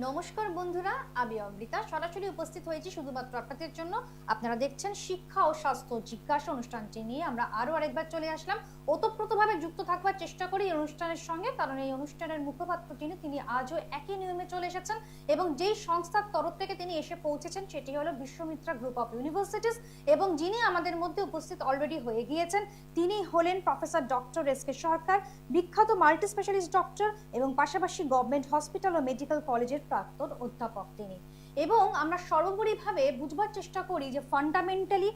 নমস্কার বন্ধুরা, আমি অমৃতা সরাসরি উপস্থিত হয়েছি শুধুমাত্র আপনাদের জন্য। আপনারা দেখছেন শিক্ষা ও স্বাস্থ্য জিজ্ঞাসা অনুষ্ঠানটি নিয়ে আমরা আরো আরেকবার চলে আসলাম। ওতপ্রোতভাবে যুক্ত থাকবার চেষ্টা করি এই অনুষ্ঠানের সঙ্গে, কারণ এই অনুষ্ঠানের মুখপাত্র তিনি আজও একই নিয়মে চলে এসেছেন এবং যেই সংস্থার তরফ থেকে তিনি এসে পৌঁছেছেন সেটি হলো বিশ্বমিত্রা গ্রুপ অফ ইউনিভার্সিটিস। এবং যিনি আমাদের মধ্যে উপস্থিত অলরেডি হয়ে গিয়েছেন তিনি হলেন প্রফেসর ডক্টর এস.কে সরকার, বিখ্যাত মাল্টি স্পেশালিস্ট ডক্টর এবং পাশাপাশি গভর্নমেন্ট হসপিটাল ও মেডিকেল কলেজের প্রাক্তন অধ্যাপক তিনি। এবং আমরা সর্বোপরিভাবে বুঝবার চেষ্টা করি যে fundamentally,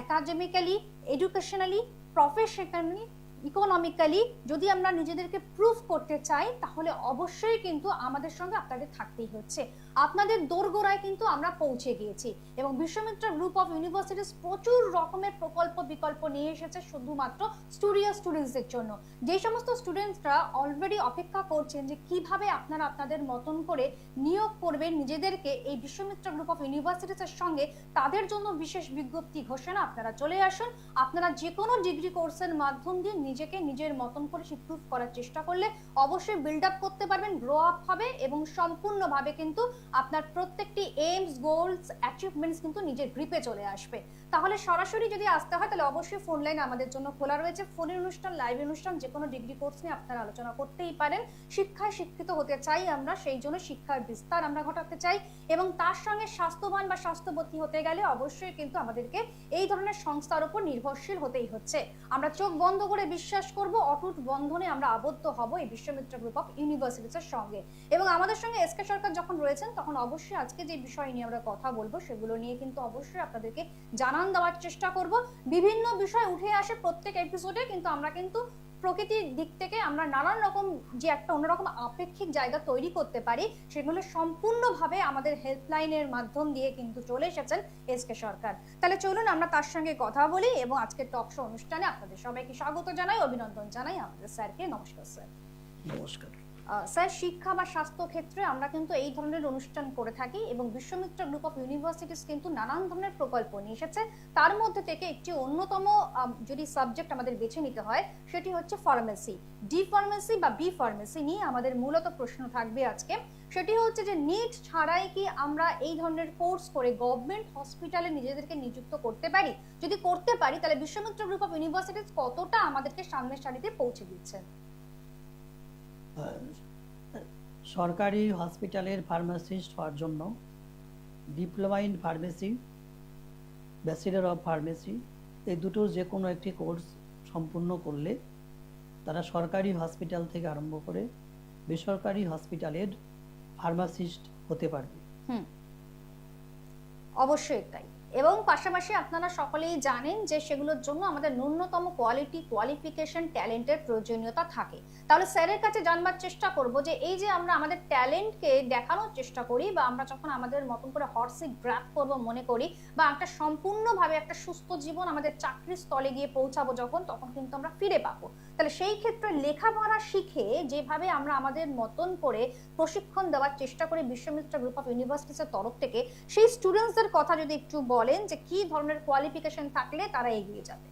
academically, educationally, professionally, economically যদি আমরা নিজেদেরকে প্রুফ করতে চাই তাহলে অবশ্যই কিন্তু আমাদের সঙ্গে আপনাদের থাকতেই হচ্ছে। আপনাদের দোরগোড়ায় কিন্তু আমরা পৌঁছে গিয়েছি এবং বিশ্বমিত্রা গ্রুপ অফ ইউনিভার্সিটিস প্রচুর রকমের প্রকল্প বিকল্প নিয়ে এসেছে শুধুমাত্র স্টুডেন্টসদের জন্য। যে সমস্ত স্টুডেন্টসরা অলরেডি অপেক্ষা করছেন যে কিভাবে আপনারা আপনাদের মতন করে নিয়োগ করবেন নিজেদেরকে এই বিশ্বমিত্রা গ্রুপ অফ ইউনিভার্সিটিসের সঙ্গে, তাদের জন্য বিশেষ বিজ্ঞপ্তি ঘোষণা। আপনারা চলে আসুন, আপনারা যে কোনো ডিগ্রি কোর্সের মাধ্যম দিয়ে নিজেকে নিজের মতন করে প্রুফ করার চেষ্টা করলে অবশ্যই বিল্ড আপ করতে পারবেন, গ্রো আপ হবে এবং সম্পূর্ণভাবে কিন্তু আপনার প্রত্যেকটি এইমস, গোলস, অ্যাচিভমেন্টস কিন্তু নিজের গ্রিপে চলে আসবে। তাহলে সরাসরি যদি আসতে হয় তাহলে অবশ্যই ফোন লাইন আমাদের জন্য খোলা রয়েছে। ফোনের অনুষ্ঠান, লাইভ অনুষ্ঠান, যে কোনো ডিগ্রি কোর্স নিয়ে আপনারা আলোচনা করতেই পারেন। শিক্ষায় শিক্ষিত হতে চাই আমরা, সেই জন্য শিক্ষার বিস্তার আমরা ঘটাতে চাই এবং তার সঙ্গে স্বাস্থ্যবান বা স্বাস্থ্যবতী হতে গেলে অবশ্যই কিন্তু আমাদেরকে এই ধরনের সংস্থার উপর নির্ভরশীল হতেই হচ্ছে। আমরা চোখ বন্ধ করে বিশ্বাস করব, অটুট বন্ধনে আমরা আবদ্ধ হব এই বিশ্বমিত্রা গ্রুপ অফ ইউনিভার্সিটিসের সঙ্গে। এবং আমাদের সঙ্গে এস.কে সরকার যখন রয়েছেন তখন অবশ্যই আজকে যে বিষয় নিয়ে আমরা কথা বলবো সেগুলো নিয়ে কিন্তু অবশ্যই আপনাদেরকে জানান দেওয়ার চেষ্টা করব। বিভিন্ন বিষয় উঠে আসে প্রত্যেক এপিসোডে, কিন্তু আমরা কিন্তু প্রকৃতির দিক থেকে আমরা নানান রকম যে একটা অন্যরকম আপেক্ষিক জায়গা তৈরি করতে পারি সেগুলো সম্পূর্ণভাবে আমাদের হেল্পলাইনের মাধ্যম দিয়ে কিন্তু চলে এসেছেন এস.কে সরকার। তাহলে চলুন আমরা তার সঙ্গে কথা বলি এবং আজকের টক শো অনুষ্ঠানে আপনাদের সবাইকে স্বাগত জানাই, অভিনন্দন জানাই আমাদের স্যারকে। নমস্কার স্যার। নমস্কার স্যার, শিক্ষা বা স্বাস্থ্য ক্ষেত্রে আমরা কিন্তু এই ধরনের অনুষ্ঠান করে থাকি এবং বিশ্বমিত্রা গ্রুপ অফ ইউনিভার্সিটিস কিন্তু নানান ধরনের প্রকল্প নিয়ে এসেছে। তার মধ্যে থেকে একটি অন্যতম যদি সাবজেক্ট আমাদের বেছে নিতে হয় সেটি হচ্ছে ফার্মেসি। ডি ফার্মেসি বা বি ফার্মেসি নিয়ে আমাদের মূলত প্রশ্ন থাকবে আজকে। সেটি হচ্ছে যে নিট ছাড়াই কি আমরা এই ধরনের কোর্স করে গভর্নমেন্ট হসপিটালে নিজেদেরকে নিযুক্ত করতে পারি? যদি করতে পারি তাহলে বিশ্বমিত্রা গ্রুপ অফ ইউনিভার্সিটিস কতটা আমাদেরকে সামনের সারিতে পৌঁছে দিচ্ছে? সরকারি হসপিটালের ফার্মাসিস্ট হওয়ার জন্য diploma in pharmacy, bachelor of pharmacy এই দুটোর যে কোনো একটি কোর্স সম্পূর্ণ করলে তারা সরকারি হসপিটাল থেকে আরম্ভ করে বেসরকারি হসপিটালের ফার্মাসিস্ট হতে পারবে। অবশ্যই তাই। এবং পাশাপাশি আপনারা সকলেই জানেন যে সেগুলোর জন্য আমাদের ন্যূনতম কোয়ালিফিকেশন, ট্যালেন্টের প্রয়োজনীয়তা থাকে। তাহলে স্যারের কাছে জানবার চেষ্টা করব যে এই যে আমরা আমাদের ট্যালেন্টকে দেখানোর চেষ্টা করি বা আমরা যখন আমাদের মতন করে হর্সে গ্র্যাব করব মনে করি বা একটা সম্পূর্ণভাবে একটা সুস্থ জীবন আমাদের চাকরির স্থলে গিয়ে পৌঁছাবো যখন, তখন কিন্তু আমরা ফিরে পাবো। তাহলে সেই ক্ষেত্রে লেখাপড়া শিখে যেভাবে আমরা আমাদের মতন করে প্রশিক্ষণ দেওয়ার চেষ্টা করি বিশ্বমিত্রা গ্রুপ অফ ইউনিভার্সিটিসের তরফ থেকে, সেই স্টুডেন্টসদের কথা যদি একটু বলেন যে কি ধরনের কোয়ালিফিকেশন থাকলে তারা এগিয়ে যাবে।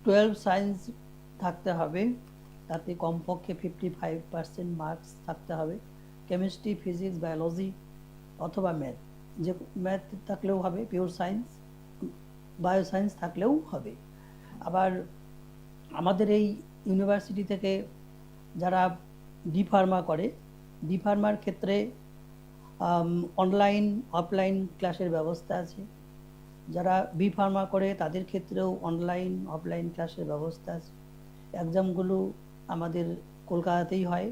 12 সায়েন্স থাকতে হবে, তাতে কমপক্ষে 55% মার্কস থাকতে হবে। কেমিস্ট্রি, ফিজিক্স, বায়োলজি অথবা ম্যাথ, যে ম্যাথ থাকলেও হবে, পিওর সায়েন্স, বায়ো সায়েন্স থাকলেও হবে। আবার আমাদের এই ইউনিভার্সিটি থেকে যারা ডি ফার্মা করে, ডি ফার্মার ক্ষেত্রে অনলাইন অফলাইন ক্লাসের ব্যবস্থা আছে। যারা বি ফার্মা করে তাদের ক্ষেত্রেও অনলাইন অফলাইন ক্লাসের ব্যবস্থা আছে। এক্সামগুলো আমাদের কলকাতাতেই হয়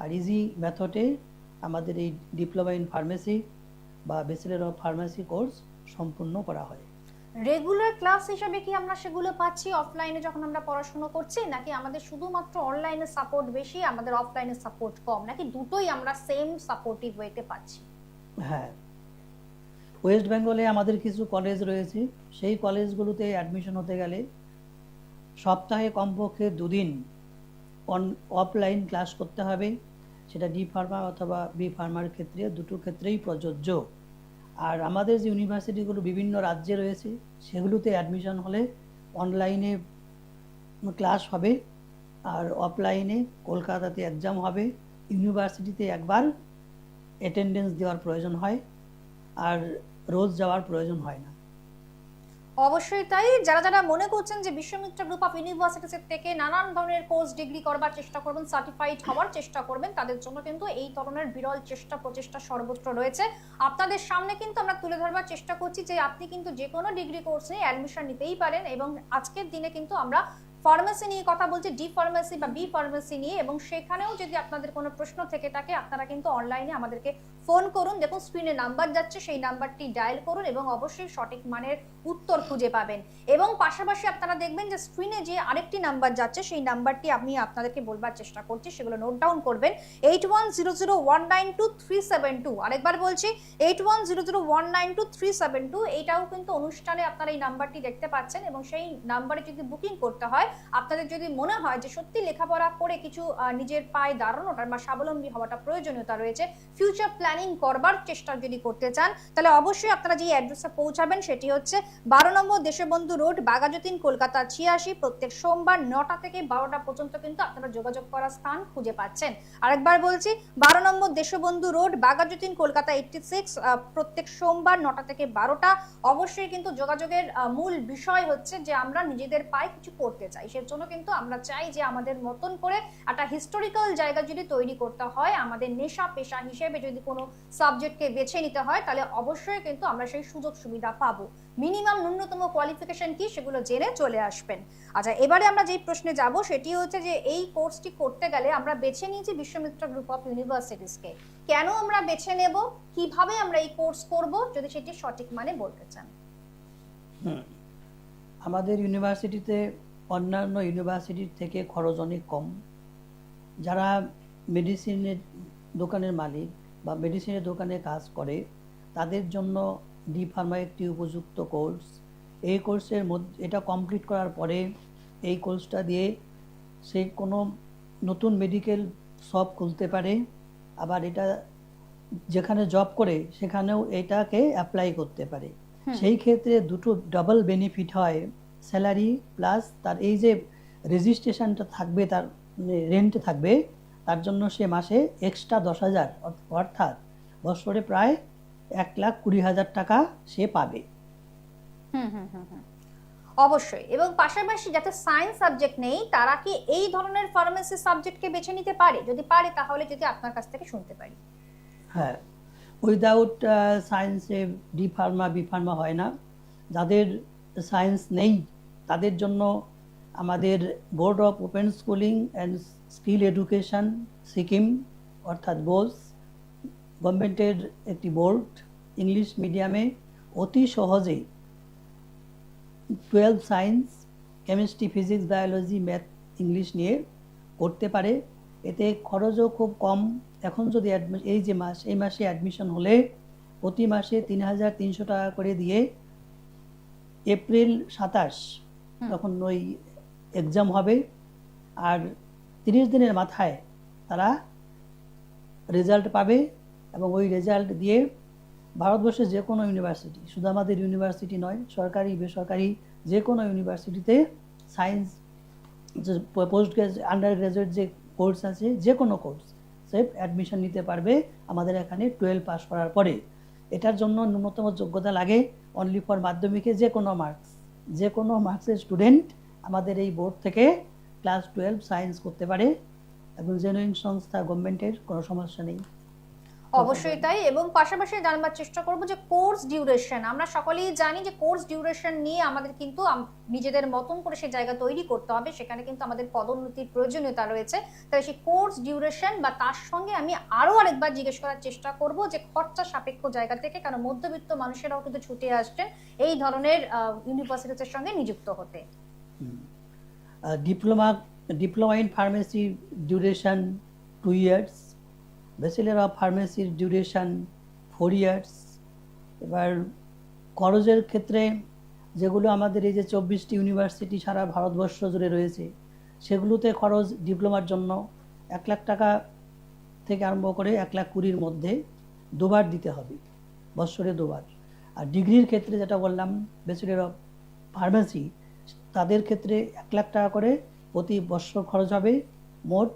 আর ইজি মেথডে আমাদের এই ডিপ্লোমা ইন ফার্মেসি বা ব্যাচেলর অফ ফার্মেসি কোর্স সম্পূর্ণ করা হয়। রেগুলার ক্লাস হিসেবে কি আমরা সেগুলো পাচ্ছি অফলাইনে যখন আমরা পড়াশোনা করছি, নাকি আমাদের শুধুমাত্র অনলাইনে সাপোর্ট বেশি, আমাদের অফলাইনে সাপোর্ট কম, নাকি দুটোই আমরা সেম সাপোর্টিভ ওয়েতে পাচ্ছি? হ্যাঁ, ওয়েস্ট বেঙ্গলে আমাদের কিছু কলেজ রয়েছে, সেই কলেজগুলোতে অ্যাডমিশন হতে গেলে সপ্তাহে কমপক্ষে 2 দিন অফলাইন ক্লাস করতে হবে। সেটা ডি ফার্মা অথবা বি ফার্মার ক্ষেত্রে, দুটো ক্ষেত্রেই প্রযোজ্য। আর আমাদের যে ইউনিভার্সিটিগুলো বিভিন্ন রাজ্যে রয়েছে সেগুলোতে অ্যাডমিশন হলে অনলাইনে ক্লাস হবে আর অফলাইনে কলকাতাতে এক্সাম হবে, ইউনিভার্সিটিতে একবার অ্যাটেন্ডেন্স দেওয়ার প্রয়োজন হয়, আর রোজ যাওয়ার প্রয়োজন হয় না। অবশ্যই তাই। যারা যারা মনে করছেন যে বিশ্বমিত্র গ্রুপ অফ ইউনিভার্সিটিস থেকে নানান ধরনের কোর্স ডিগ্রি করবার চেষ্টা করবেন, সার্টিফাইড হওয়ার চেষ্টা করবেন, তাদের জন্য কিন্তু এই ধরনের বিরল চেষ্টা প্রচেষ্টা সর্বত্র রয়েছে। আপনাদের সামনে কিন্তু আমরা তুলে ধরবার চেষ্টা করছি যে আপনি কিন্তু যে কোনো ডিগ্রি কোর্স নিয়ে অ্যাডমিশন নিতেই পারেন, এবং আজকের দিনে কিন্তু আমরা ফার্মেসি নিয়ে কথা বলছি, ডি ফার্মেসি বা বি ফার্মেসি নিয়ে, এবং সেখানেও যদি আপনাদের কোনো প্রশ্ন থেকে থাকে আপনারা কিন্তু অনলাইনে আমাদেরকে ফোন করুন। দেখুন স্ক্রিনে নাম্বার যাচ্ছে, সেই নাম্বারটি ডায়াল করুন এবং অবশ্যই সঠিক মানের উত্তর খুঁজে পাবেন। এবং পাশাপাশি আপনারা দেখবেন যে স্ক্রিনে যে আরেকটি নাম্বার যাচ্ছে সেই নাম্বারটি আমি আপনাদেরকে বলবার চেষ্টা করছি, সেগুলো নোট ডাউন করবেন। 8100192372, আরেকবার বলছি 8100192372। এইটাও কিন্তু অনুষ্ঠানে আপনারা এই নাম্বারটি দেখতে পাচ্ছেন, এবং সেই নাম্বারে যদি বুকিং করতে হয়, আপনাদের যদি মনে হয় যে সত্যি লেখাপড়া করে কিছু নিজের পায়ে দাঁড়ানোটা বা স্বাবলম্বী হওয়াটা প্রয়োজনীয়তা রয়েছে, ফিউচার প্ল্যানিং করবার চেষ্টা যদি করতে চান, তাহলে অবশ্যই আপনারা যে অ্যাড্রেসে পৌঁছাবেন সেটি হচ্ছে 12 নম্বর দেশবন্ধু রোড, বাঘাযতীন, কলকাতা 86। প্রত্যেক সোমবার 9টা থেকে 12টা পর্যন্ত কিন্তু আপনারা যোগাযোগ করার স্থান খুঁজে পাচ্ছেন। আরেকবার বলছি 12 নম্বর দেশবন্ধু রোড, বাঘাযতীন, কলকাতা 86। প্রত্যেক সোমবার 9টা থেকে 12টা। অবশ্যই কিন্তু যোগাযোগের মূল বিষয় হচ্ছে যে আমরা নিজেদের পায়ে কিছু করতে চাই, সেজন্য কিন্তু আমরা চাই যে আমাদের মতন করে একটা হিস্টোরিক্যাল জায়গা যদি তৈরি করতে হয়, আমাদের নেশা পেশা হিসেবে যদি কোনো সাবজেক্টকে বেছে নিতে হয়, তাহলে অবশ্যই কিন্তু আমরা সেই সুযোগ সুবিধা পাবো। মিনিমাম ন্যূনতম কোয়ালিফিকেশন কি সেগুলো জেনে চলে আসবেন। আচ্ছা, এবারে আমরা যেই প্রশ্নে যাব সেটি হচ্ছে যে এই কোর্সটি করতে গেলে আমরা বেছে নিয়েছি বিশ্বমিত্র গ্রুপ অফ ইউনিভার্সিটিসকে। কেন আমরা বেছে নেব, কিভাবে আমরা এই কোর্স করব, যদি সেটি সঠিক মানে বলতে চান। আমাদের ইউনিভার্সিটিতে অন্যান্য ইউনিভার্সিটির থেকে খরচ অনেক কম। যারা মেডিসিনের দোকানের মালিক বা মেডিসিনের দোকানে কাজ করে তাদের জন্য ডি ফার্মা একটি উপযুক্ত কোর্স। এই কোর্সের মধ্যে এটা কমপ্লিট করার পরে এই কোর্সটা দিয়ে সে কোনো নতুন মেডিকেল শপ খুলতে পারে, আবার এটা যেখানে জব করে সেখানেও এটাকে অ্যাপ্লাই করতে পারে। সেই ক্ষেত্রে দুটো ডাবল বেনিফিট হয়, স্যালারি প্লাস তার এই যে রেজিস্ট্রেশনটা থাকবে, তার রেন্ট থাকবে, তার জন্য সে মাসে এক্সট্রা 10,000 অর্থাৎ বছরে প্রায় 1,20,000 টাকা সে পাবে। অবশ্যই। এবং পাশাপাশি যাতে সায়েন্স সাবজেক্ট নেই তারা কি এই ধরনের ফার্মেসি সাবজেক্টকে বেছে নিতে পারে? যদি পারে তাহলে যদি আপনার কাছ থেকে শুনতে পারি। হ্যাঁ, উইদাউট সায়েন্সে ডি ফার্মা বি ফার্মা হয় না। যাদের সায়েন্স নেই তাদের জন্য আমাদের board of open schooling and skill education Sikkim অর্থাৎ বোস, গভর্নমেন্টের একটি বোর্ড, ইংলিশ মিডিয়ামে অতি সহজেই 12 science, chemistry, physics, biology, math, English নিয়ে করতে পারে। এতে খরচও খুব কম। এখন যদি এই মাসে অ্যাডমিশন হলে প্রতি মাসে 3,300 টাকা করে দিয়ে এপ্রিল 27 তখন ওই এক্সাম হবে, আর 30 দিনের মাথায় তারা রেজাল্ট পাবে, এবং ওই রেজাল্ট দিয়ে ভারতবর্ষের যে কোনো ইউনিভার্সিটি, শুধু আমাদের ইউনিভার্সিটি নয়, সরকারি বেসরকারি যে কোনো ইউনিভার্সিটিতে science post graduate under graduate যে কোর্স আছে, যে কোনো কোর্স সে অ্যাডমিশন নিতে পারবে আমাদের এখানে 12 পাস করার পরে। এটার জন্য ন্যূনতম যোগ্যতা লাগে অনলি ফর মাধ্যমিকে যে কোনো মার্কসের স্টুডেন্ট আমাদের এই বোর্ড থেকে ক্লাস 12 সায়েন্স করতে পারে, এবং জেনুইন সংস্থা, গভর্নমেন্টের, কোনো সমস্যা নেই। অবশ্যই তাই। এবং পাশাপাশি জানবার চেষ্টা করব যে কোর্স ডিউরেশন, আমরা সকলেই জানি যে কোর্স ডিউরেশন নিয়ে আমাদের কিন্তু নিজেদের মতন করে সেই জায়গা তৈরি করতে হবে, সেখানে কিন্তু আমাদের পদোন্নতির প্রয়োজনীয়তা রয়েছে। তাই সেই কোর্স ডিউরেশন বা তার সঙ্গে আমি আরো আরেকবার জিজ্ঞেস করার চেষ্টা করব যে খরচা সাপেক্ষ জায়গা থেকে, কারণ মধ্যবিত্ত মানুষেরাও কিন্তু ছুটে আসছেন এই ধরনের ইউনিভার্সিটির সঙ্গে নিযুক্ত হতে। Diploma in pharmacy duration 2 years, bachelor of ফার্মেসির ডিউরেশন 4 ইয়ার্স। এবার খরচের ক্ষেত্রে যেগুলো আমাদের এই যে 24টি ইউনিভার্সিটি সারা ভারতবর্ষ জুড়ে রয়েছে, সেগুলোতে খরচ ডিপ্লোমার জন্য 1 লাখ টাকা থেকে আরম্ভ করে 1,20,000 মধ্যে দুবার দিতে হবে, বছরে দুবার। আর ডিগ্রির ক্ষেত্রে যেটা বললাম ব্যাচেলর অফ ফার্মেসি, তাদের ক্ষেত্রে 1 লাখ টাকা করে প্রতি বছর খরচ হবে মোট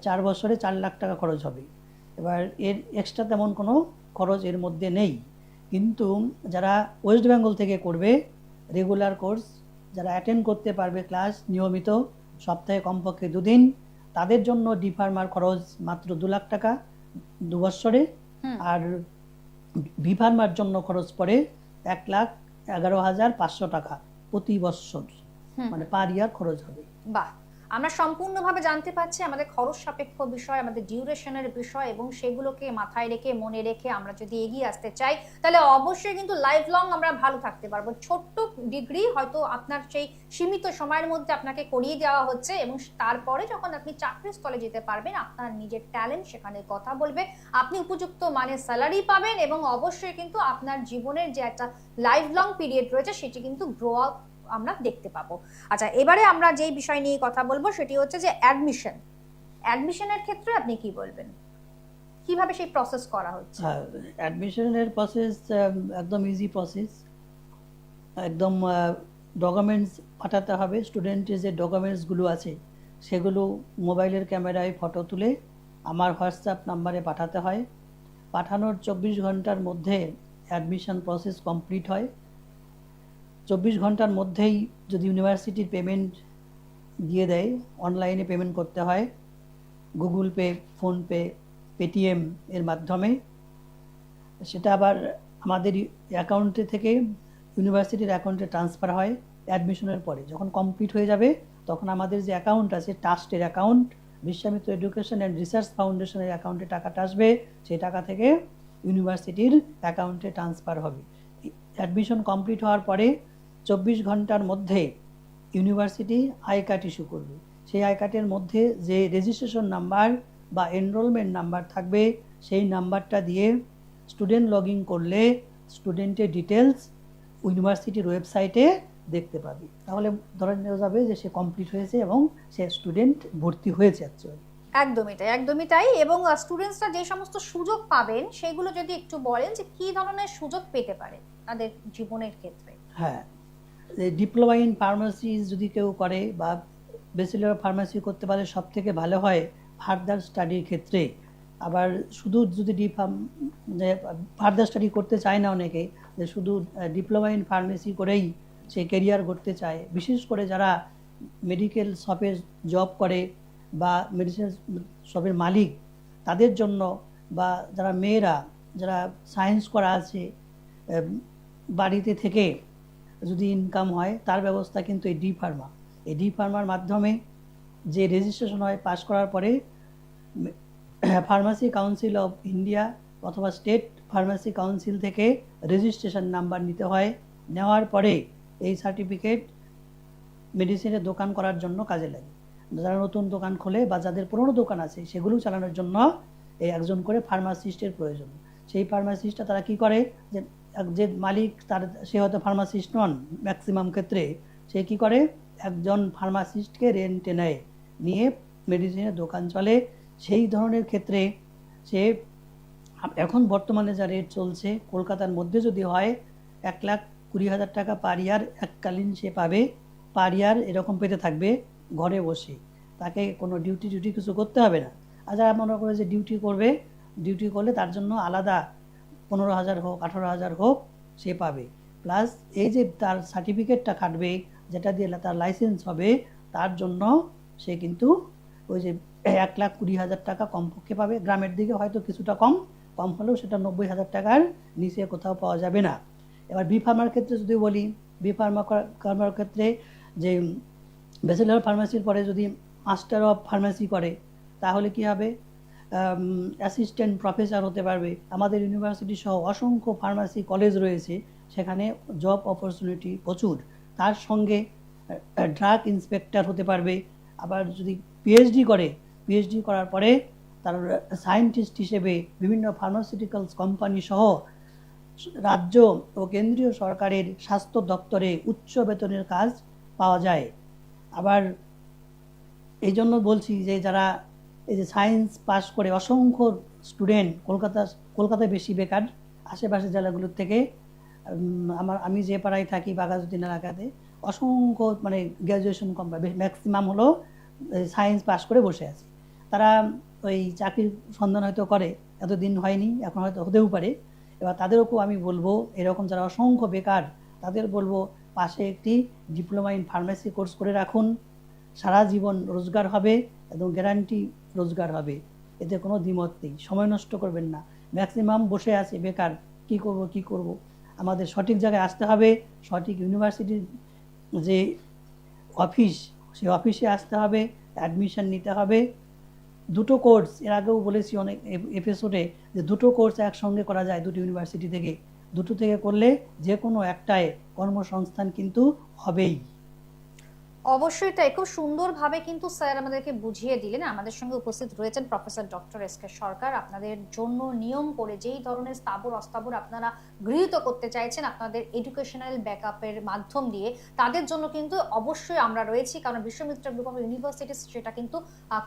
4 বছরে 4 লাখ টাকা খরচ হবে। এবার এর এক্সট্রা তেমন কোনো খরচ এর মধ্যে নেই, কিন্তু যারা ওয়েস্ট বেঙ্গল থেকে করবে রেগুলার কোর্স, যারা অ্যাটেন্ড করতে পারবে ক্লাস নিয়মিত সপ্তাহে কমপক্ষে 2 দিন, তাদের জন্য ডি ফার্মার খরচ মাত্র 2 লাখ টাকা 2 বছরে। আর বি ফার্মার জন্য খরচ পড়ে 1,11,500 টাকা প্রতি বছর, মানে পার ইয়ার খরচ হবে। বাহ, আমরা সম্পূর্ণভাবে জানতে পারছি আমাদের খরচ সাপেক্ষ বিষয়, আমাদের ডিউরেশনের বিষয়, এবং সেগুলোকে মাথায় রেখে মনে রেখে আমরা যদি এগিয়ে আসতে চাই তাহলে অবশ্যই কিন্তু লাইফ লং আমরা ভালো থাকতে পারবো। ছোট্ট ডিগ্রি হয়তো আপনার সেই সীমিত সময়ের মধ্যে আপনাকে করিয়ে দেওয়া হচ্ছে, এবং তারপরে যখন আপনি চাকরির স্থলে যেতে পারবেন আপনার নিজের ট্যালেন্ট সেখানে কথা বলবে, আপনি উপযুক্ত মানের স্যালারি পাবেন, এবং অবশ্যই কিন্তু আপনার জীবনের যে একটা লাইফ লং পিরিয়ড রয়েছে সেটি কিন্তু গ্রো আপ আমরা দেখতে পাবো। আচ্ছা, এবারে আমরা যেই বিষয় নিয়ে কথা বলবো সেটি হচ্ছে যে অ্যাডমিশনের ক্ষেত্রে আপনি কি বলবেন, কিভাবে সেই প্রসেস করা হচ্ছে? অ্যাডমিশনের প্রসেস একদম ইজি প্রসেস। একদম ডকুমেন্টস পাঠাতে হবে। স্টুডেন্টের যে ডকুমেন্টসগুলো আছে সেগুলো মোবাইলের ক্যামেরায় ফটো তুলে আমার হোয়াটসঅ্যাপ নাম্বারে পাঠাতে হয়। পাঠানোর 24 ঘন্টার মধ্যে অ্যাডমিশন প্রসেস কমপ্লিট হয়। 24 ঘন্টার মধ্যেই যদি ইউনিভার্সিটির পেমেন্ট দিয়ে দেয়, অনলাইনে পেমেন্ট করতে হয় গুগল পে, ফোনপে, পেটিএম এর মাধ্যমে। সেটা আবার আমাদের অ্যাকাউন্টে থেকে ইউনিভার্সিটির অ্যাকাউন্টে ট্রান্সফার হয় অ্যাডমিশনের পরে। যখন কমপ্লিট হয়ে যাবে তখন আমাদের যে অ্যাকাউন্ট আছে ট্রাস্টের account, Vishwamitra education and research ফাউন্ডেশনের অ্যাকাউন্টে টাকাটা আসবে, সেই টাকা থেকে ইউনিভার্সিটির অ্যাকাউন্টে ট্রান্সফার হবে। অ্যাডমিশন কমপ্লিট হওয়ার পরে 24 ঘন্টার মধ্যে ইউনিভার্সিটি আই কার্ড ইস্যু করবে। সেই আই কার্ডের মধ্যে যে রেজিস্ট্রেশন নাম্বার বা এনরোলমেন্ট নাম্বার থাকবে সেই নাম্বারটা দিয়ে স্টুডেন্ট লগ ইন করলে স্টুডেন্টের ডিটেলস ইউনিভার্সিটির ওয়েবসাইটে দেখতে পাবে। তাহলে ধরে নেওয়া যাবে যে সে কমপ্লিট হয়েছে এবং সে স্টুডেন্ট ভর্তি হয়েছে অ্যাকচুয়ালি। একদমই তাই। এবং স্টুডেন্টসরা যে সমস্ত সুযোগ পাবেন সেগুলো যদি একটু বলেন যে কি ধরনের সুযোগ পেতে পারে তাদের জীবনের ক্ষেত্রে। হ্যাঁ, ডিপ্লোমা ইন ফার্মাসি যদি কেউ করে বা ব্যাচেলর অফ ফার্মাসি করতে পারে সব থেকে ভালো হয় ফার্দার স্টাডির ক্ষেত্রে। আবার শুধু যদি ফার্দার স্টাডি করতে চায় না অনেকে, যে শুধু ডিপ্লোমা ইন ফার্মেসি করেই সে ক্যারিয়ার করতে চায়, বিশেষ করে যারা মেডিকেল শপে জব করে বা মেডিসিন শপের মালিক তাদের জন্য, বা যারা মেয়েরা যারা সায়েন্স করা আছে বাড়িতে থেকে যদি ইনকাম হয় তার ব্যবস্থা কিন্তু এই ডি ফার্মা। এই ডি ফার্মার মাধ্যমে যে রেজিস্ট্রেশন হয় পাস করার পরে ফার্মাসি কাউন্সিল অফ ইন্ডিয়া অথবা স্টেট ফার্মাসি কাউন্সিল থেকে রেজিস্ট্রেশন নাম্বার নিতে হয়। নেওয়ার পরে এই সার্টিফিকেট মেডিসিনের দোকান করার জন্য কাজে লাগে। যারা নতুন দোকান খোলে বা যাদের পুরনো দোকান আছে সেগুলো চালানোর জন্য এই একজন করে ফার্মাসিস্টের প্রয়োজন। সেই ফার্মাসিস্টটা তারা কি করে, যে মালিক তার সে হয়তো ফার্মাসিস্ট নন ম্যাক্সিমাম ক্ষেত্রে, সে কি করে একজন ফার্মাসিস্টকে রেন্টে নেয়, নিয়ে মেডিসিনের দোকান চলে। সেই ধরনের ক্ষেত্রে সে এখন বর্তমানে যা রেট চলছে কলকাতার মধ্যে যদি হয় 1,20,000 টাকা পার ইয়ার এককালীন সে পাবে। পার ইয়ার এরকম পেতে থাকবে ঘরে বসে, তাকে কোনো ডিউটি কিছু করতে হবে না। আর যারা মনে করে যে ডিউটি করলে তার জন্য আলাদা 15,000 হোক 18,000 হোক সে পাবে। প্লাস এই যে তার সার্টিফিকেটটা কাটবে যেটা দিয়ে তার লাইসেন্স হবে, তার জন্য সে কিন্তু ওই যে 1,20,000 টাকা কমপক্ষে পাবে। গ্রামের দিকে হয়তো কিছুটা কম হলেও সেটা 90,000 টাকার নিচে কোথাও পাওয়া যাবে না। এবার বি ফার্মার ক্ষেত্রে যদি বলি, বি ফার্মার ক্ষেত্রে যে ব্যাচেলর ফার্মাসির পরে যদি মাস্টার অফ ফার্মাসি করে তাহলে কি হবে, অ্যাসিস্ট্যান্ট প্রফেসর হতে পারবে। আমাদের ইউনিভার্সিটি সহ অসংখ্য ফার্মাসি কলেজ রয়েছে, সেখানে জব অপরচুনিটি প্রচুর। তার সঙ্গে ড্রাগ ইন্সপেক্টর হতে পারবে। আবার যদি পিএইচডি করার পরে তার সায়েন্টিস্ট হিসেবে বিভিন্ন ফার্মাসিউটিক্যালস কোম্পানি সহ রাজ্য ও কেন্দ্রীয় সরকারের স্বাস্থ্য দপ্তরে উচ্চ বেতনের কাজ পাওয়া যায়। আবার এই জন্য বলছি যে যারা এই যে সায়েন্স পাস করে অসংখ্য স্টুডেন্ট কলকাতায় বেশি বেকার, আশেপাশের জেলাগুলোর থেকে আমি যে পাড়ায় থাকি বাঘাযতীন এলাকাতে অসংখ্য মানে গ্র্যাজুয়েশন কম ম্যাক্সিমাম হলো সায়েন্স পাস করে বসে আছে। তারা ওই চাকরির সন্ধান হয়তো করে, এতদিন হয়নি, এখন হয়তো হতেও পারে। এবার তাদেরকেও আমি বলবো, এরকম যারা অসংখ্য বেকার তাদের বলবো পাশে একটি ডিপ্লোমা ইন ফার্মেসি কোর্স করে রাখুন, সারা জীবন রোজগার হবে এবং গ্যারান্টি রোজগার হবে, এতে কোনো দ্বিমত নেই। সময় নষ্ট করবেন না, ম্যাক্সিমাম বসে আছে বেকার, কি করব। আমাদের সঠিক জায়গায় আসতে হবে, সঠিক ইউনিভার্সিটির যে অফিস, সেই অফিসে আসতে হবে, অ্যাডমিশন নিতে হবে। দুটো কোর্স, এর আগেও বলেছি অনেক এপিসোডে, যে দুটো কোর্স একসঙ্গে করা যায় দুটো ইউনিভার্সিটি থেকে। দুটো থেকে করলে যে কোনো একটায় কর্মসংস্থান কিন্তু হবেই। অবশ্যই তাই, খুব সুন্দরভাবে কিন্তু স্যার আমাদেরকে বুঝিয়ে দিলেন। আমাদের সঙ্গে উপস্থিত রয়েছেন প্রফেসর ডক্টর এস কে সরকার। আপনাদের জন্য নিয়ম করে যেই ধরনের স্থাবর অস্থাবর আপনারা গৃহীত করতে চাইছেন আপনাদের এডুকেশনাল ব্যাকআপের মাধ্যম দিয়ে, তাদের জন্য কিন্তু অবশ্যই আমরা রয়েছি। কারণ বিশ্বমিত্রা গ্রুপ অফ ইউনিভার্সিটিস সেটা কিন্তু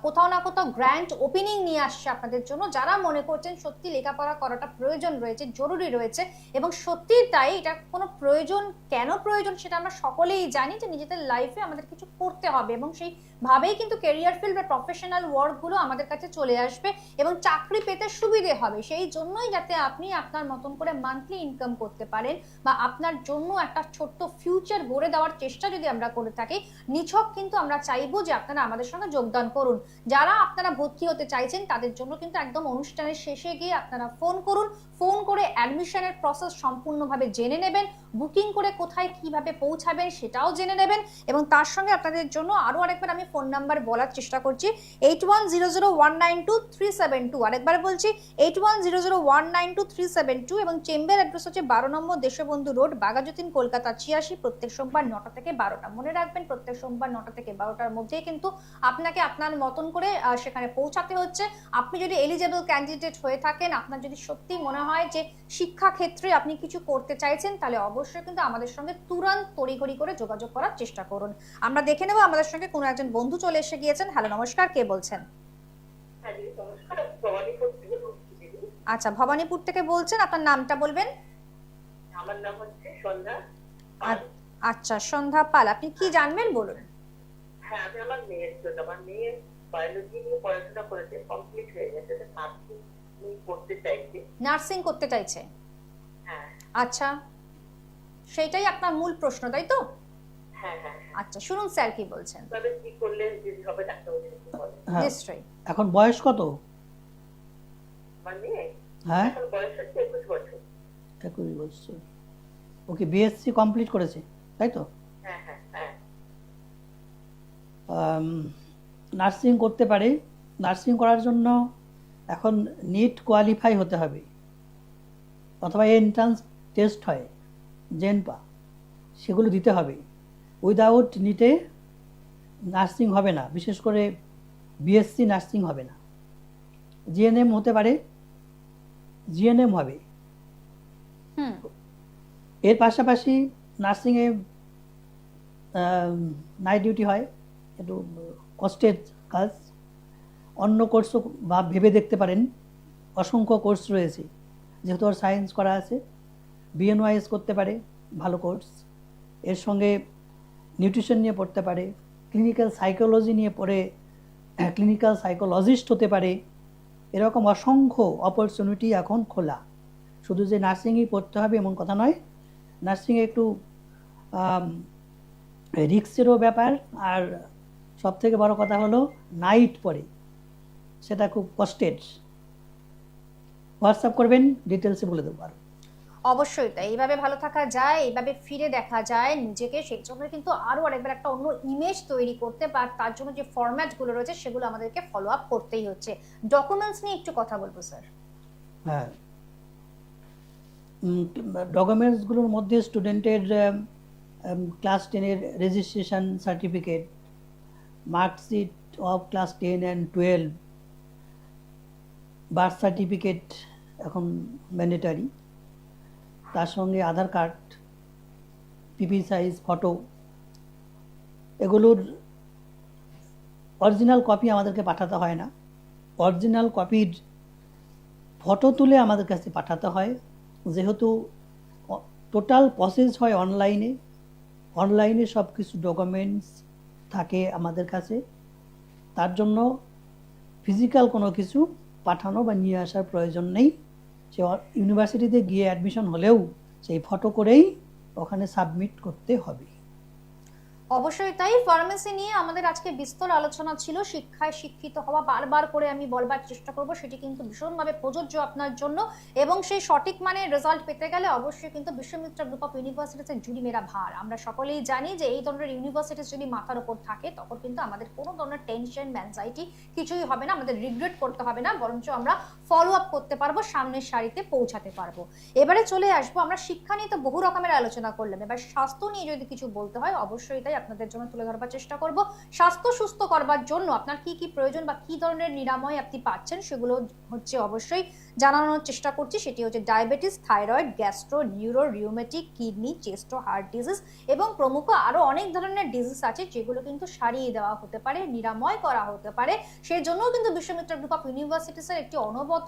কোথাও না কোথাও গ্র্যান্ড ওপেনিং নিয়ে আসছে আপনাদের জন্য, যারা মনে করছেন সত্যি লেখাপড়া করাটা প্রয়োজন রয়েছে, জরুরি রয়েছে। এবং সত্যি তাই, এটা কোনো প্রয়োজন, কেন প্রয়োজন সেটা আমরা সকলেই জানি, যে নিজেদের লাইফে আমাদের কিছু করতে হবে এবং সেইভাবেই কিন্তু ক্যারিয়ার ফিল্ড বা প্রফেশনাল ওয়ার্ক গুলো আমাদের কাছে চলে আসবে এবং চাকরি পেতে সুবিধে হবে। সেই জন্যই যাতে আপনি আপনার মতন করে মান্থলি ইনকাম করতে পারেন বা আপনার জন্য একটা ছোট্ট ফিউচার গড়ে দেওয়ার চেষ্টা যদি আমরা করে থাকি, নিছক কিন্তু আমরা চাইবো যে আপনারা আমাদের সঙ্গে যোগদান করুন। যারা আপনারা ভর্তি হতে চাইছেন তাদের জন্য কিন্তু একদম অনুষ্ঠানের শেষে গিয়ে আপনারা ফোন করুন, ফোন করে অ্যাডমিশনের প্রসেস সম্পূর্ণভাবে জেনে নেবেন, বুকিং করে কোথায় কিভাবে পৌঁছাবেন সেটাও জেনে নেবেন। এবং তার সঙ্গে আপনাদের জন্য আরো আরেকবার আমি ফোন নাম্বার বলার চেষ্টা করছি, 8100192372। আরেকবার বলছি 8100192372। এবং চেম্বার অ্যাড্রেস হচ্ছে 12 নম্বর দেশবন্ধু রোড, বাঘাযতীন, কলকাতা 86। প্রত্যেক সোমবার 9টা থেকে 12টা। মনে রাখবেন, প্রত্যেক সোমবার 9টা থেকে 12টার মধ্যে কিন্তু আপনাকে আপনার মতন করে সেখানে পৌঁছাতে হচ্ছে। আপনি যদি এলিজেবল ক্যান্ডিডেট হয়ে থাকেন, আপনার যদি সত্যি মনে হয় যে শিক্ষা ক্ষেত্রে আপনি কিছু করতে চাইছেন, তাহলে অবশ্যই কিন্তু আমাদের সঙ্গে তুরন্ত তড়িঘড়ি করে যোগাযোগ করার চেষ্টা করুন। আমরা দেখে নেব আমাদের সঙ্গে কোনো একজন বন্ধু চলে এসে গিয়েছেন। হ্যালো, নমস্কার, কে বলছেন? আচ্ছা, ভবানীপুর থেকে বলছেন, আপনার নামটা বলবেন? আমার নাম হচ্ছে সন্ধ্যা। আচ্ছা, সন্ধ্যা পাল, আপনি কি জানবেন বলুন। হ্যাঁ, আমি আমার মেয়ের জন্য, আমার মেয়ে বায়োলজি নিয়ে পড়াশোনা করেছে, কমপ্লিট হয়ে গেছে, নার্সিং করতে চাইছে। নার্সিং করতে চাইছে? হ্যাঁ। আচ্ছা, সেইটাই আপনার মূল প্রশ্ন, তাই তো? হ্যাঁ হ্যাঁ। আচ্ছা, শুনুন স্যার কি বলছেন। তবে কি করলে যদি হবে ডাক্তার বলেন? হ্যাঁ, নিশ্চয়ই। এখন বয়স কত আমার মেয়ে? হ্যাঁ, এখন বয়স হচ্ছে 21 বছর। 21 বছর। ওকে, বিএসসি কমপ্লিট করেছে, তাই তো? হ্যাঁ হ্যাঁ হ্যাঁ। নার্সিং করতে পারে। নার্সিং করার জন্য এখন নিট কোয়ালিফাই হতে হবে, অথবা এন্ট্রান্স টেস্ট হয় জেনপা, সেগুলো দিতে হবে। উইদাউট নিটে নার্সিং হবে না, বিশেষ করে বিএসসি নার্সিং হবে না। জিএনএম হতে পারে, জিএনএম হবে। এর পাশাপাশি নার্সিংয়ে নাইট ডিউটি হয়, একটু কষ্টের কাজ। অন্য কোর্সও ভেবে দেখতে পারেন, অসংখ্য কোর্স রয়েছে। যেহেতু ওর সায়েন্স করা আছে, বিএনওয়াইএস করতে পারে, ভালো কোর্স। এর সঙ্গে নিউট্রিশন নিয়ে পড়তে পারে, ক্লিনিক্যাল সাইকোলজি নিয়ে পড়ে ক্লিনিক্যাল সাইকোলজিস্ট হতে পারে। এরকম অসংখ্য অপরচুনিটি এখন খোলা। শুধু যে নার্সিংই পড়তে হবে এমন কথা নয়, নার্সিংয়ে একটু রিস্কেরও ব্যাপার, আর সব থেকে বড় কথা হলো নাইট পড়ে, সেটা খুব কষ্টের। হোয়াটসঅ্যাপ করবেন, ডিটেলসে বলে দেবো। আর অবশ্যই তাই, এইভাবে ভালো থাকা যায়, এইভাবে ফিরে দেখা যায় নিজেকে। সেই জন্য কিন্তু আরো আরেকবার একটা অন্য ইমেজ তৈরি করতে, বা তার জন্য যে ফরম্যাট গুলো রয়েছে সেগুলো আমাদেরকে ফলো আপ করতেই হচ্ছে। ডকুমেন্টস নিয়ে একটু কথা বলবো স্যার। হ্যাঁ, ডকুমেন্টসগুলোর মধ্যে স্টুডেন্টের ক্লাস 10-এর registration certificate, marksheet of class 10 and 12, birth certificate এখন ম্যান্ডেটারি, তার সঙ্গে Aadhaar card, PP size photo, এগুলোর অরিজিনাল কপি আমাদেরকে পাঠাতে হয় না। অরিজিনাল কপির ফটো তুলে আমাদের কাছে পাঠাতে হয়। যেহেতু টোটাল প্রসেস হয় অনলাইনে, অনলাইনে সব কিছু ডকুমেন্টস থাকে আমাদের কাছে, তার জন্য ফিজিক্যাল কোনো কিছু পাঠানো বা নিয়ে আসার প্রয়োজন নেই। সে ইউনিভার্সিটিতে গিয়ে অ্যাডমিশন হলেও সেই ফটো করেই ওখানে সাবমিট করতে হবে। অবশ্যই তাই। ফার্মেসি নিয়ে আমাদের আজকে বিস্তর আলোচনা ছিল। শিক্ষায় শিক্ষিত হওয়া, বারবার করে আমি বলবার চেষ্টা করব, সেটি কিন্তু ভীষণভাবে প্রযোজ্য আপনার জন্য, এবং সেই সঠিক মানের রেজাল্ট পেতে গেলে অবশ্যই কিন্তু বিশ্বমিত্রা গ্রুপ অফ ইউনিভার্সিটিসের জুড়ি মেরা ভার। আমরা সকলেই জানি যে এই ধরনের ইউনিভার্সিটিস যদি মাথার উপর থাকে তখন কিন্তু আমাদের কোনো ধরনের টেনশন, অ্যাংজাইটি কিছুই হবে না, আমাদের রিগ্রেট করতে হবে না, বরঞ্চ আমরা ফলো আপ করতে পারবো, সামনের সারিতে পৌঁছাতে পারবো। এবারে চলে আসবো, আমরা শিক্ষা নিয়ে তো বহু রকমের আলোচনা করলাম, এবার স্বাস্থ্য নিয়ে যদি কিছু বলতে হয় অবশ্যই তাই আপনাদের জন্য তুলে ধরবার চেষ্টা করব। স্বাস্থ্য সুস্থ করবার জন্য আপনার কি কি প্রয়োজন বা কি ধরনের নিরাময় আপনি পাচ্ছেন সেগুলো হচ্ছে অবশ্যই জানানোর চেষ্টা করছি। সেটি হচ্ছে diabetes, thyroid, gastro, neuro, rheumatic, kidney, chest ও হার্ট ডিজিজ এবং প্রমুখ আরো অনেক ধরনের ডিজিজ আছে যেগুলো কিন্তু সারিয়ে দেওয়া হতে পারে, নিরাময় করা হতে পারে। সেই জন্য কিন্তু বিশ্বমিত্রা গ্রুপ অফ ইউনিভার্সিটিসের একটি অনবরত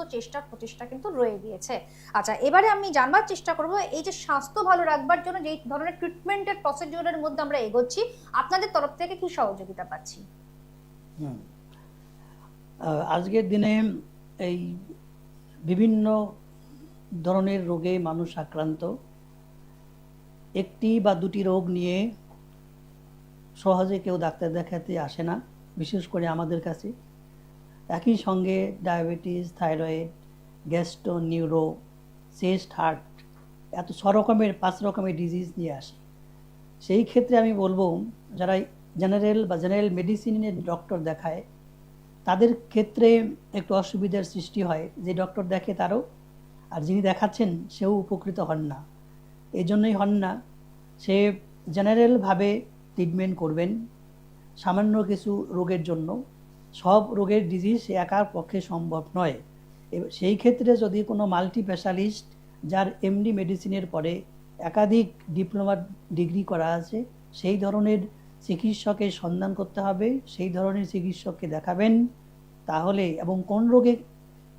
প্রচেষ্টা কিন্তু রয়ে গিয়েছে। আচ্ছা, এবারে আমি জানবার চেষ্টা করব এই যে স্বাস্থ্য ভালো রাখবার জন্য যে ধরনের ট্রিটমেন্টের প্রসিডিউরের মধ্যে আমরা এগোচ্ছি, আপনাদের তরফ থেকে কি সহযোগিতা পাচ্ছি? আজকের দিনে এই বিভিন্ন ধরনের রোগে মানুষ আক্রান্ত। একটি বা দুটি রোগ নিয়ে সহজে কেউ ডাক্তার দেখাতে আসে না, বিশেষ করে আমাদের কাছে। একই সঙ্গে diabetes, thyroid, gastro, neuro, chest, heart, এত 5 রকমের ডিজিজ নিয়ে আসে। সেই ক্ষেত্রে আমি বলবো যারা জেনারেল মেডিসিনের ডক্টর দেখায় তাদের ক্ষেত্রে একটু অসুবিধার সৃষ্টি হয়। যে ডক্টর দেখে তারও, আর যিনি দেখাচ্ছেন সেও উপকৃত হন না। এই জন্যই হন না, সে জেনারেলভাবে ট্রিটমেন্ট করবেন সামান্য কিছু রোগের জন্য। সব রোগের ডিজিজ সে একার পক্ষে সম্ভব নয়। সেই ক্ষেত্রে যদি কোনো মাল্টি স্পেশালিস্ট যার এমডি মেডিসিনের পরে একাধিক ডিপ্লোমা ডিগ্রি করা আছে, সেই ধরনের চিকিৎসকের সন্ধান করতে হবে, সেই ধরনের চিকিৎসককে দেখাবেন। তাহলে এবং কোন রোগে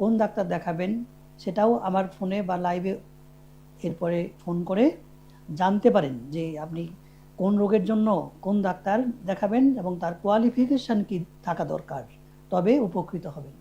কোন ডাক্তার দেখাবেন সেটাও আমার ফোনে বা লাইভে এরপরে ফোন করে জানতে পারেন যে আপনি কোন রোগের জন্য কোন ডাক্তার দেখাবেন এবং তার কোয়ালিফিকেশন কি থাকা দরকার, তবে উপকৃত হবেন।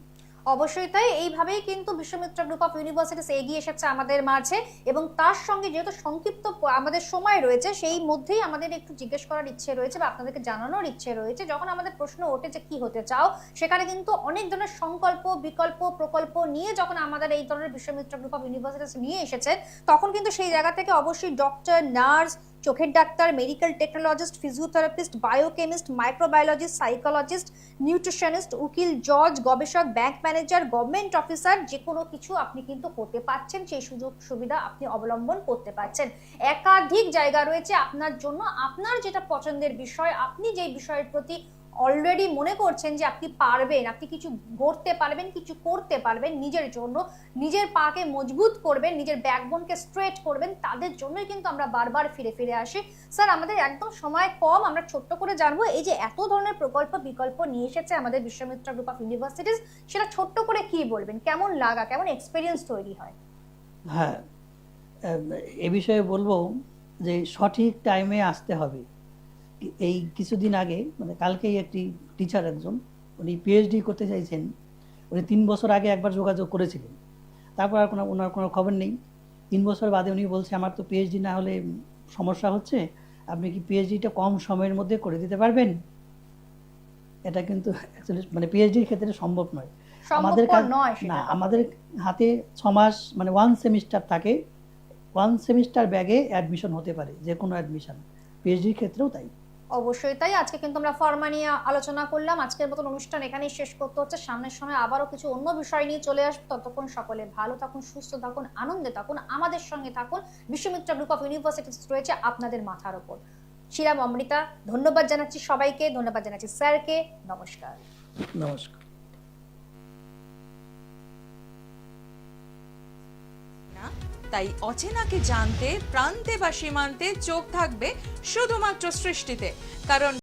অবশ্যই তাই। এইভাবেই কিন্তু বিশ্বমিত্রা গ্রুপ অফ ইউনিভার্সিটিস এগিয়ে এসেছে আমাদের মাঝে, এবং তার সঙ্গে যেহেতু সংক্ষিপ্ত আমাদের সময় রয়েছে, সেই মধ্যেই আমাদের একটু জিজ্ঞেস করার ইচ্ছে রয়েছে বা আপনাদেরকে জানানোর ইচ্ছে রয়েছে। যখন আমাদের প্রশ্ন ওঠে যে কি হতে চাও, সেখানে কিন্তু অনেক ধরনের সংকল্প, বিকল্প, প্রকল্প নিয়ে যখন আমাদের এই ধরনের বিশ্বমিত্রা গ্রুপ অফ ইউনিভার্সিটিস নিয়ে এসেছে, তখন কিন্তু সেই জায়গা থেকে অবশ্যই ডক্টর, নার্স, চোখের doctor, medical technologist, physiotherapist, biochemist, microbiologist, psychologist, nutritionist, উকিল, জজ, গবেষক, ব্যাংক ম্যানেজার, গভর্নমেন্ট অফিসার, যে কোনো কিছু আপনি কিন্তু হতে পারছেন। সেই সুযোগ সুবিধা আপনি অবলম্বন করতে পারছেন। একাধিক জায়গা রয়েছে আপনার জন্য। আপনার যেটা পছন্দের বিষয়, আপনি যেই বিষয়ের প্রতি অলরেডি মনে করছেন যে আপনি পারবেন, আপনি কিছু গড়তে পারবেন, কিছু করতে পারবেন নিজের জন্য, নিজের পাকে মজবুত করবেন, নিজের ব্যাকবোনকে স্ট্রেট করবেন, তাদের জন্যই কিন্তু আমরা বারবার ফিরে আসি। স্যার, আমাদের একদম সময় কম, আমরা ছোট্ট করে জানবো এই যে এত ধরনের প্রকল্প বিকল্প নিয়ে এসেছে আমাদের বিশ্বমিত্রা গ্রুপ অফ ইউনিভার্সিটিস, সেটা ছোট্ট করে কি বলবেন, কেমন লাগা, কেমন এক্সপিরিয়েন্স তৈরি হয়? হ্যাঁ, এ বিষয়ে বলবো যে সঠিক টাইমে আসতে হবে। এই কিছুদিন আগে, মানে কালকেই একটি টিচার একজন, উনি পিএইচডি করতে চাইছেন। উনি 3 বছর আগে একবার যোগাযোগ করেছিলেন, তারপর আর ওনার কোনো খবর নেই। 3 বছর বাদে উনি বলছে আমার তো পিএইচডি না হলে সমস্যা হচ্ছে, আপনি কি পিএইচডিটা কম সময়ের মধ্যে করে দিতে পারবেন? এটা কিন্তু অ্যাকচুয়ালি মানে পিএইচডির ক্ষেত্রে সম্ভব নয়। আমাদের হাতে 6 মাস মানে 1 সেমিস্টার থাকে। 1 সেমিস্টার ব্যাগে অ্যাডমিশন হতে পারে, যে কোনো অ্যাডমিশন, পিএইচডির ক্ষেত্রেও তাই। অবশ্যই তাই। আজকে কিন্তু আমরা ফর্মা নিয়ে আলোচনা করলাম। আজকের মতন অনুষ্ঠান এখানেই শেষ করতে হচ্ছে। সামনের সময় আবারও কিছু অন্য বিষয় নিয়ে চলে আসবো। ততক্ষণ সকলে ভালো থাকুন, সুস্থ থাকুন, আনন্দে থাকুন, আমাদের সঙ্গে থাকুন। বিশ্বমিত্রা গ্রুপ অফ ইউনিভার্সিটিস রয়েছে আপনাদের মাথার উপর। ছিলাম অমৃতা। ধন্যবাদ জানাচ্ছি সবাইকে, ধন্যবাদ জানাচ্ছি স্যারকে। নমস্কার। নমস্কার। তাই অচেনাকে জানতে প্রান্তে বা সীমান্তে চোখ থাকবে শুধুমাত্র সৃষ্টিতে, কারণ